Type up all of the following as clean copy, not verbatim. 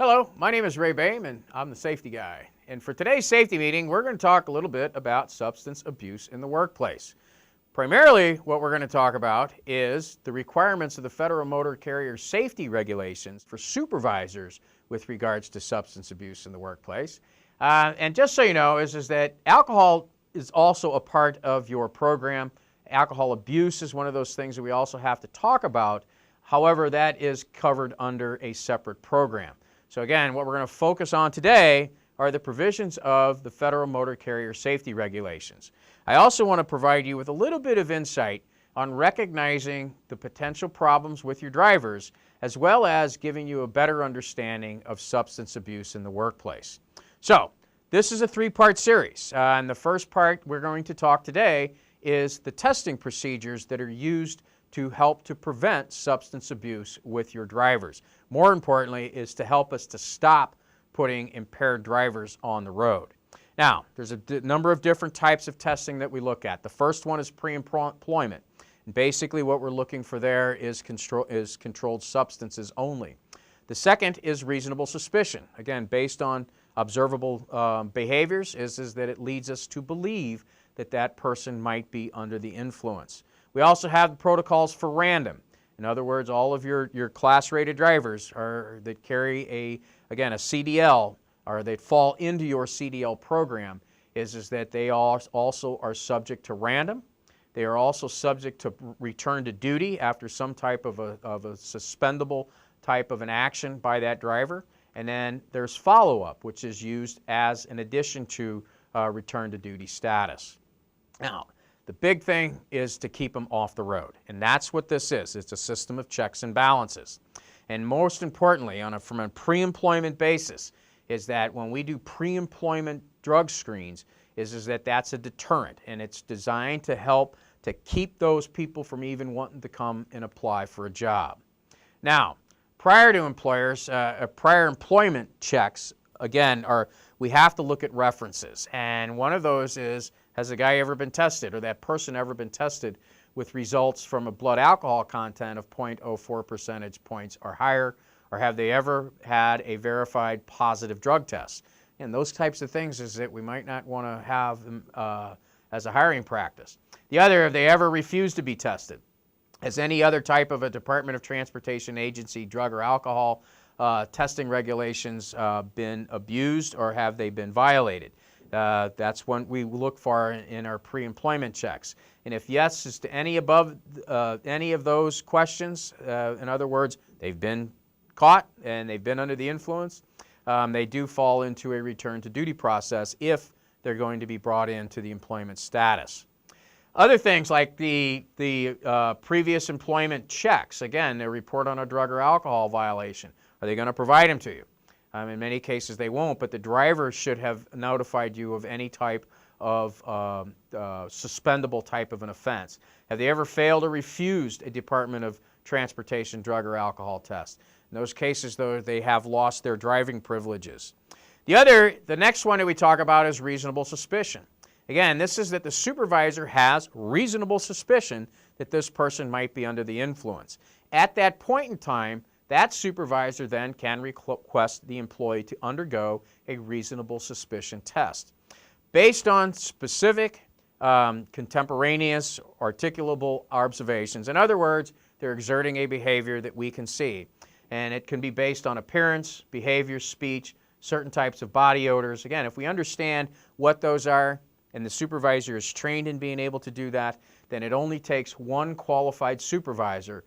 Hello, my name is Ray Boehm and I'm the safety guy. And for today's safety meeting, we're going to talk a little bit about substance abuse in the workplace. Primarily, what we're going to talk about is the requirements of the Federal Motor Carrier Safety Regulations for supervisors with regards to substance abuse in the workplace. And just so you know, is that alcohol is also a part of your program. Alcohol abuse is one of those things that we also have to talk about. However, that is covered under a separate program. So again, what we're going to focus on today are the provisions of the Federal Motor Carrier Safety Regulations. I also want to provide you with a little bit of insight on recognizing the potential problems with your drivers, as well as giving you a better understanding of substance abuse in the workplace. So, this is a three-part series. And the first part we're going to talk today is the testing procedures that are used to help to prevent substance abuse with your drivers. More importantly, is to help us to stop putting impaired drivers on the road. Now, there's a number of different types of testing that we look at. The first one is pre-employment. And basically what we're looking for there is controlled substances only. The second is reasonable suspicion. Again, based on observable behaviors, is that it leads us to believe that that person might be under the influence. We also have the protocols for random. In other words, all of your class-rated drivers that carry a CDL, or they fall into your CDL program, is that they also are subject to random. They are also subject to return to duty after some type of a suspendable type of an action by that driver. And then there's follow-up, which is used as an addition to return to duty status. Now, the big thing is to keep them off the road, and that's what this is. It's a system of checks and balances. And most importantly, from a pre-employment basis, is that when we do pre-employment drug screens, is that that's a deterrent, and it's designed to help to keep those people from even wanting to come and apply for a job. Now, prior to employers, prior employment checks, again, we have to look at references, and one of those is, has the guy ever been tested, or that person ever been tested with results from a blood alcohol content of 0.04 percentage points or higher, or have they ever had a verified positive drug test? And those types of things is that we might not want to have as a hiring practice. The other, have they ever refused to be tested? Has any other type of a Department of Transportation agency drug or alcohol testing regulations been abused, or have they been violated? That's what we look for in our pre-employment checks. And if yes is to any of those questions, in other words, they've been caught and they've been under the influence, they do fall into a return to duty process if they're going to be brought into the employment status. Other things like the previous employment checks, again, they report on a drug or alcohol violation. Are they going to provide them to you? In many cases they won't, but the driver should have notified you of any type of suspendable type of an offense. Have they ever failed or refused a Department of Transportation drug or alcohol test? In those cases, though, they have lost their driving privileges. The next one that we talk about is reasonable suspicion. Again, this is that the supervisor has reasonable suspicion that this person might be under the influence. At that point in time, that supervisor then can request the employee to undergo a reasonable suspicion test. Based on specific, contemporaneous, articulable observations. In other words, they're exerting a behavior that we can see. And it can be based on appearance, behavior, speech, certain types of body odors. Again, if we understand what those are, and the supervisor is trained in being able to do that, then it only takes one qualified supervisor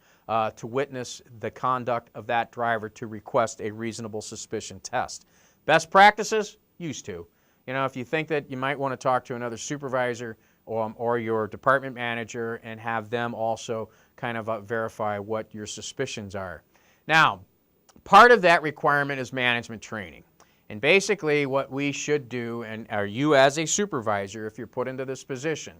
to witness the conduct of that driver to request a reasonable suspicion test. Best practices? Used to. You know, if you think that you might want to talk to another supervisor or your department manager and have them also kind of verify what your suspicions are. Now, part of that requirement is management training. And basically what we should do, and are you as a supervisor, if you're put into this position,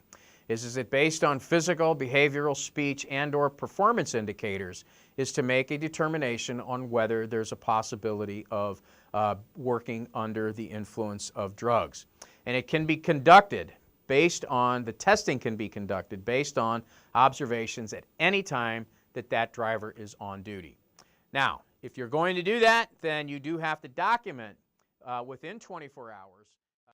is that based on physical, behavioral, speech, and or performance indicators, is to make a determination on whether there's a possibility of working under the influence of drugs. And it can be conducted based on, the testing can be conducted based on observations at any time that that driver is on duty. Now, If you're going to do that, then you do have to document within 24 hours